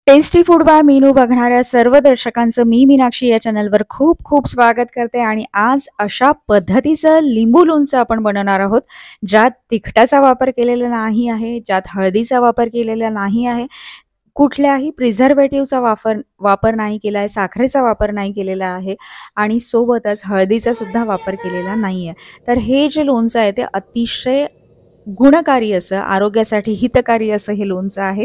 Tasty food by Meenu बघणाऱ्या सर्व दर्शकांचं मी मीनाक्षी या चॅनलवर खूप खूप स्वागत करते। आणि आज अशा पद्धतीचं लिंबू लोणचं आपण बनवणार आहोत, ज्यात तिखटाचा वापर केलेला नाही आहे, ज्यात हळदीचा वापर केलेला नाही आहे, कुठल्याही प्रिझर्वेटिव्हचा वापर वापर नाही केला आहे, साखरेचा वापर नाही केलेला आहे आणि सोबतच हळदीचा सुद्धा वापर केलेला नाही आहे। तर हे जे लोणचं आहे ते अतिशय गुणकारी असं, आरोग्यासाठी हितकारी असं हे लोणचं आहे।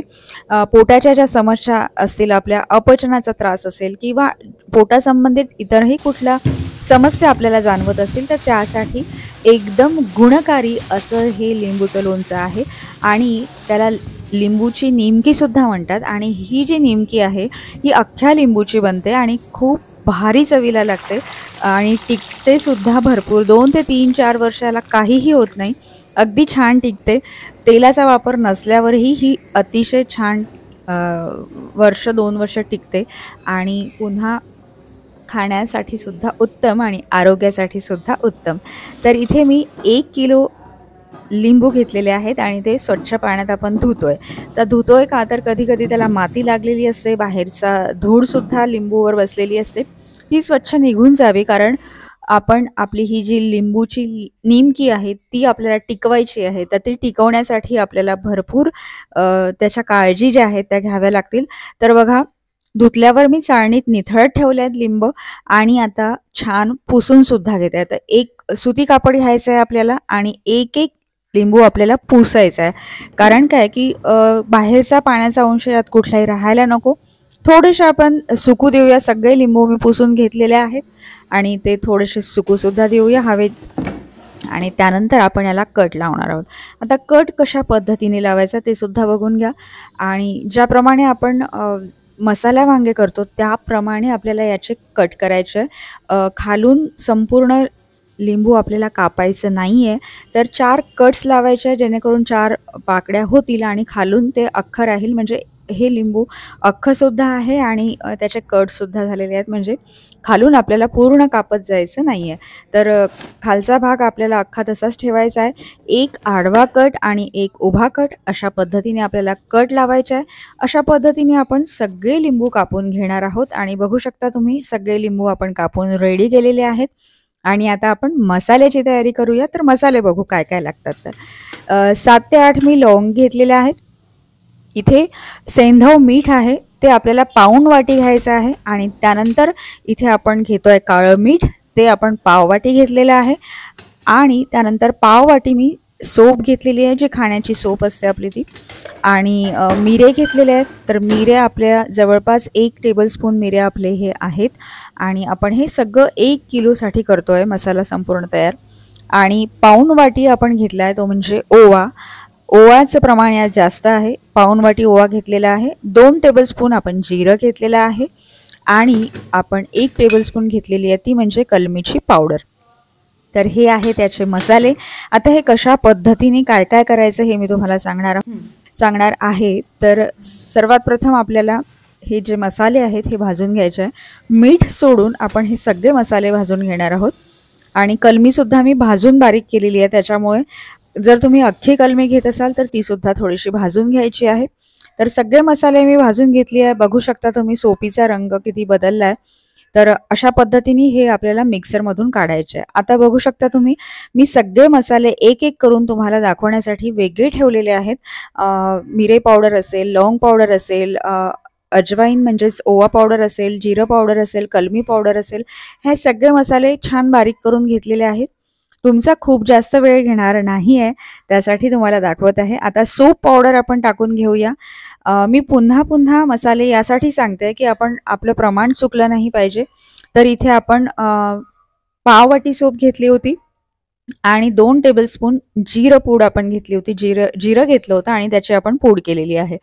पोटाच्या ज्या समस्या असतील, आपल्या अपचनाचा त्रास असेल किंवा पोटासंबंधित इतरही कुठल्या समस्या आपल्याला जाणवत असतील तर त्यासाठी एकदम गुणकारी असं हे लिंबूचं लोणचं आहे। आणि त्याला लिंबूची निमकी सुद्धा म्हणतात। आणि ही जी निमकी आहे ही अख्ख्या लिंबूची बनते आणि खूप भारी चवीला लागते आणि टिकते सुद्धा भरपूर। 2 ते 3-4 वर्षाला काहीही होत नाही, अगदी छान टिकते। तेलाचा वापर नसल्यावरही ही अतिशय छान वर्ष 2 वर्ष टिकते आणि पुन्हा खाण्यासाठी सुद्धा उत्तम आणि आरोग्यासाठी सुद्धा उत्तम। तर इथे मी 1 किलो लिंबू घेतलेले आहेत आणि ते स्वच्छ पाण्यात आपण धुतोय। तर धुतोय का तर कधी कधी त्याला माती लागलेली असते, बाहेरचा धूळसुद्धा लिंबूवर बसलेली असते, ती स्वच्छ निघून जावी। कारण आपण आपली ही जी लिंबूची निमकी आहे ती आपल्याला टिकवायची आहे, तर ती टिकवण्यासाठी आपल्याला भरपूर त्याच्या काळजी ज्या आहेत त्या घ्याव्या लागतील। तर बघा, धुतल्यावर मी चाळणीत निथळत ठेवले आहेत लिंब आणि आता छान पुसून सुद्धा घेते आहे। तर एक सुती कापड घ्यायचं आहे आपल्याला आणि एक एक लिंबू आपल्याला पुसायचा आहे। कारण काय की बाहेरचा पाण्याचा अंश यात कुठलाही राहायला नको। थोडेसे आपण सुकू देऊया। सगळे लिंबू मी पुसून घेतलेले आहेत आणि ते थोडेसे सुकू सुद्धा देऊया हवेत आणि त्यानंतर आपण याला कट लावणार आहोत। आता कट कशा पद्धतीने लावायचा ते सुद्धा बघून घ्या। आणि ज्याप्रमाणे आपण मसाला वांगे करतो त्याप्रमाणे आपल्याला याचे कट करायचे। खालून संपूर्ण लिंबू आपल्याला कापायचं नाही आहे, तर 4 कट्स लावायचे जेणेकरून 4 पाकड्या होतील आणि खालून ते अख्खं राहील। म्हणजे हे लिंबू अख्खंसुद्धा आहे आणि त्याचे कटसुद्धा झालेले आहेत, म्हणजे खालून आपल्याला पूर्ण कापत जायचं नाही आहे। तर खालचा भाग आपल्याला अख्खा तसाच ठेवायचा आहे। एक आडवा कट आणि एक उभा कट अशा पद्धतीने आपल्याला कट लावायचा आहे। अशा पद्धतीने आपण सगळे लिंबू कापून घेणार आहोत आणि बघू शकता तुम्ही सगळे लिंबू आपण कापून रेडी केलेले आहेत। आणि आता आपण मसाल्याची तयारी करूया। तर मसाले बघू काय काय लागतात। तर 7 ते 8 मी लवंग घेतलेले आहेत। इथे सेंधव मीठ आहे, ते आपल्याला पाऊण वाटी घ्यायचं आहे। आणि त्यानंतर इथे आपण घेतोय काळं मीठ, ते आपण पाव वाटी घेतलेलं आहे। आणि त्यानंतर पाव वाटी मी सोप घेतलेली आहे, जी खाण्याची सोप असते आपली ती। आणि मिरे घेतलेले आहेत, तर मिरे आपल्या जवळपास 1 टेबलस्पून मिरे आपले हे आहेत। आणि आपण हे सगळं 1 किलोसाठी करतोय मसाला संपूर्ण तयार। आणि पाऊण वाटी आपण घेतला आहे तो म्हणजे ओवा। ओव्याचं प्रमाण यात जास्त आहे, पाऊण वाटी ओवा घेतलेला आहे। 2 टेबलस्पून आपण जिरं घेतलेलं आहे आणि आपण 1 टेबलस्पून घेतलेली आहे ती म्हणजे कलमीची पावडर। तर हे आहे त्याचे मसाले। आता हे कशा पद्धतीने काय काय करायचं हे मी तुम्हाला सांगणार आहे। तर सर्वात प्रथम आपल्याला हे जे मसाले आहेत हे भाजून घ्यायचे आहे। मीठ सोडून आपण हे सगळे मसाले भाजून घेणार आहोत। आणि कलमीसुद्धा मी भाजून बारीक केलेली आहे, त्याच्यामुळे जर तुम्ही अख्खी कलमी घेत असाल तर ती सुद्धा थोडीशी भाजून घ्यायची आहे। तर सगळे मसाले मी भाजून घेतली आहे। बघू शकता तुम्ही सोपीचा रंग किती बदलला आहे। तर अशा पद्धतीने हे आपल्याला मिक्सरमधून काढायचे आहे। आता बघू शकता तुम्ही मी सगळे मसाले एक एक करून तुम्हाला दाखवण्यासाठी वेगळे ठेवलेले आहेत। मिरे पावडर असेल, लवंग पावडर असेल, अजवाईन म्हणजेच ओवा पावडर असेल, जिरं पावडर असेल, कलमी पावडर असेल, हे सगळे मसाले छान बारीक करून घेतलेले आहेत। तुमचा खूप जास्त वेळ घेणार नाही आहे, त्यासाठी तुम्हाला दाखवत आहे। आता सोप पावडर आपण टाकून घेऊया। मी पुन्हा पुन्हा मसाले यासाठी सांगते की आपण आपलं प्रमाण चुकलं नाही पाहिजे। तर इथे आपण पाव वाटी सोप घेतली होती आणि 2 टेबलस्पून जिरं पूड आपण घेतली होती। जिरं घेतलं होतं आणि त्याची आपण पूड केलेली आहे।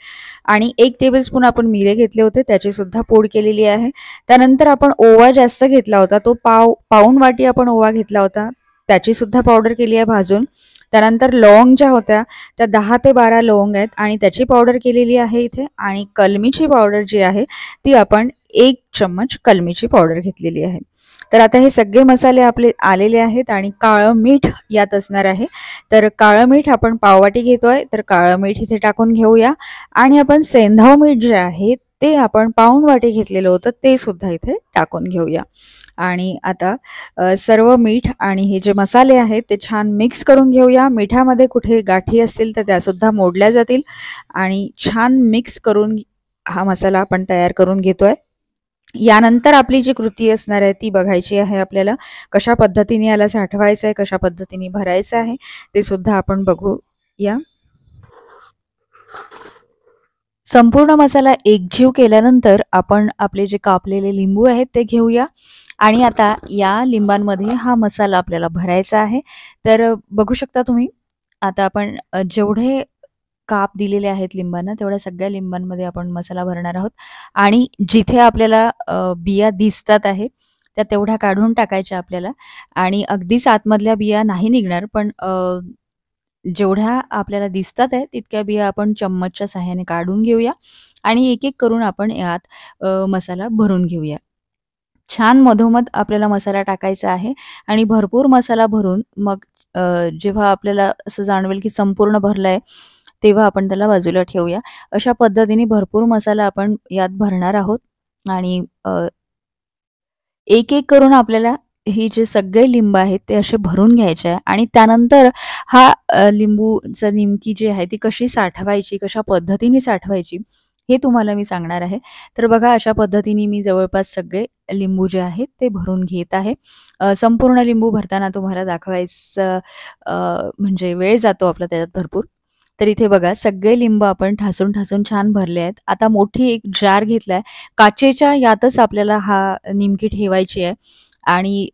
आणि 1 टेबलस्पून आपण मिरे घेतले होते, त्याची सुद्धा पूड केलेली आहे। त्यानंतर आपण ओवा जास्त घेतला होता, तो पाऊण वाटी आपण ओवा घेतला होता, त्याची सुद्धा पावडर केली आहे भाजून। त्यानंतर लवंग ज्या होत्या त्या 10 ते 12 लवंग आहेत आणि त्याची पावडर केलेली आहे इथे। आणि कलमीची पावडर जी आहे ती आपण 1 चम्मच कलमीची पावडर घेतलेली आहे। तर आता हे सगळे मसाले आपले आलेले आहेत आणि काळं मीठ यात असणार आहे। तर काळं मीठ आपण पाववाटी घेतोय, तर काळं मीठ इथे टाकून घेऊया। आणि आपण सेंधव मीठ जे आहे ते आपण पाऊण वाटी घेतलेलं होतं ते सुद्धा इथे टाकून घेऊया. आणि आता सर्व मीठ आणि हे जे मसाले आहेत ते छान मिक्स करून घेऊया. मिठामध्ये कुठे गाठी असतील तर त्यासुद्धा मोडल्या जातील आणि छान मिक्स करून हा मसाला आपण तयार करून घेतोय. यानंतर आपली जी कृती असणार आहे ती बघायची आहे आपल्याला. कशा पद्धतीने याला साठवायचं आहे, कशा पद्धतीने भरायचं आहे ते सुद्धा आपण बघूया. संपूर्ण मसाला एकजीव केल्यानंतर आपण आपले जे कापलेले लिंबू आहेत ते घेऊया आणि आता या लिंबांमध्ये हा मसाला आपल्याला भरायचा आहे. तर बघू शकता तुम्ही, आता आपण जेवढे काप दिलेले आहेत लिंबांना तेवढ्या सगळ्या लिंबांमध्ये आपण मसाला भरणार आहोत आणि जिथे आपल्याला बिया दिसतात आहे त्या तेवढ्या काढून टाकायच्या आपल्याला आणि अगदीच आतमधल्या बिया नाही निघणार, पण जेवढ्या आपल्याला दिसतात आहे तितक्या बिया आपण चम्मचच्या सहाय्याने काढून घेऊया आणि एक एक करून आपण यात मसाला भरून घेऊया. छान मधोमध आपल्याला मसाला टाकायचा आहे आणि भरपूर मसाला भरून मग जेव्हा आपल्याला असं जाणवेल की संपूर्ण भरलाय तेव्हा आपण त्याला बाजूला ठेवूया. अशा पद्धतीने भरपूर मसाला आपण यात भरणार आहोत आणि एक एक करून आपल्याला हे जे सगळे लिंब आहेत ते असे भरून घ्यायचे आहे आणि त्यानंतर हा लिंबूचं निमकी जी आहे ती कशी साठवायची, कशा पद्धतीने साठवायची हे तुम्हाला मी सांगणार आहे. तर बघा अशा पद्धतीने मी जवळपास सगळे लिंबू जे आहेत ते भरून घेत आहे. संपूर्ण लिंबू भरताना तुम्हाला दाखवायचं म्हणजे वेळ जातो आपला त्याच्यात भरपूर. तर इथे बघा सगळे लिंबू आपण ठासून छान भरले आहेत. आता मोठी एक जार घेतलाय. काचेच्या यातच आपल्याला हा निमकी ठेवायची आहे आणि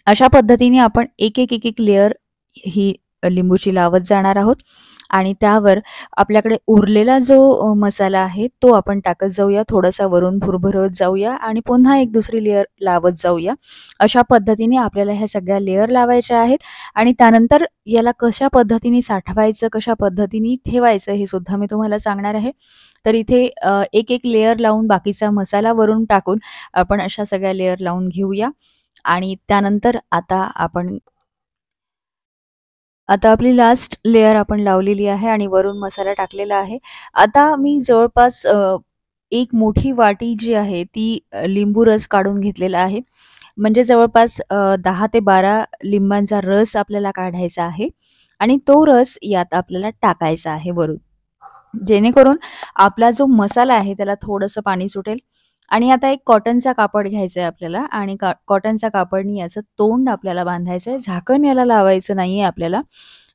अशा पद्धतीने आपण एक एक लेयर ही लिंबूची लावत जाणार आहोत आणि त्यावर आपल्याकडे उरलेला जो मसाला आहे तो आपण टाकत जाऊया. थोडासा वरून भुरभुरवत जाऊया आणि पुन्हा एक दुसरी लेयर लावत जाऊया. अशा पद्धतीने आपल्याला ह्या सगळ्या लेयर लावायच्या आहेत आणि त्यानंतर याला कशा पद्धतीने साठवायचं, कशा पद्धतीने ठेवायचं हे सुद्धा मी तुम्हाला सांगणार आहे. तर इथे एक लेयर लावून बाकीचा मसाला वरून टाकून आपण अशा सगळ्या लेयर लावून घेऊया आणि त्यानंतर आता आपली लास्ट लेयर आपण लावलेली आहे आणि वरून मसाला टाकलेला आहे. आता मी जवळपास एक मोठी वाटी जी आहे ती लिंबू रस काढून घेतलेला आहे. म्हणजे जवळपास 10 ते 12 लिंबांचा रस आपल्याला काढायचा आहे आणि तो रस यात आपल्याला टाकायचा आहे वरून. जेणेकरून आपला जो मसाला आहे त्याला थोडंसं पाणी सुटेल आणि आता एक कॉटनचा कापड घ्यायचा आहे आपल्याला आणि कॉटनच्या कापडनी याचं तोंड आपल्याला बांधायचं आहे. झाकण याला लावायचं नाहीये आपल्याला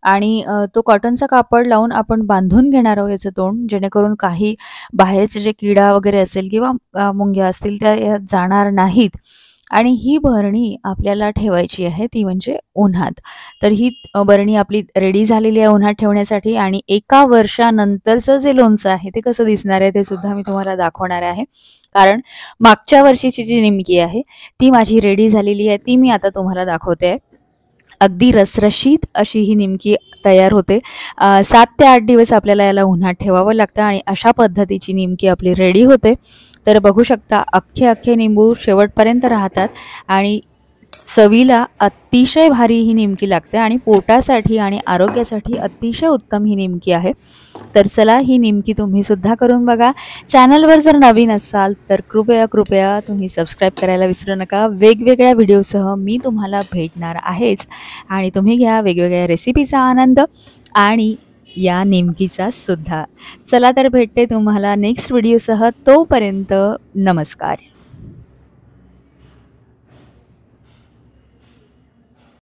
आणि तो कॉटनचा कापड लावून आपण बांधून घेणार आहोत याचं तोंड, जेणेकरून काही बाहेरचे जे किडा वगैरे असेल किंवा मुंग्या असतील त्या यात जाणार नाहीत. आणि ही बरणी आपल्याला ठेवायची आहे ती म्हणजे उन्हात. तर ही बरणी आपली रेडी झालेली आहे उन्हात ठेवण्यासाठी आणि 1 वर्षानंतरचं जे लोणचं आहे ते कसं दिसणार आहे ते सुद्धा मी तुम्हाला दाखवणार आहे. कारण मागच्या वर्षीची जी निमकी आहे ती माझी रेडी झालेली आहे, ती मी आता तुम्हाला दाखवते. अगदी रसरशीत अशी ही निमकी तयार होते. 7 ते 8 दिवस आपल्याला याला उन्हात ठेवावं लागतं आणि अशा पद्धतीची निमकी आपली रेडी होते. तर बघू शकता अख्खे निंबू शेवटपर्यंत राहतात आणि चवीला अतिशय भारी ही निमकी लागते आणि पोटासाठी आणि आरोग्यासाठी अतिशय उत्तम ही निमकी आहे. तर चला ही निमकी तुम्ही सुद्धा करून बघा. चॅनलवर जर नवीन असाल तर कृपया तुम्ही सबस्क्राईब करायला विसरू नका. वेगवेगळ्या व्हिडिओसह मी तुम्हाला भेटणार आहेच आणि तुम्ही घ्या वेगवेगळ्या रेसिपीचा आनंद आणि या निमकीचा सुद्धा. चला तर भेटते तुम्हाला नेक्स्ट व्हिडिओसह. तोपर्यंत नमस्कार.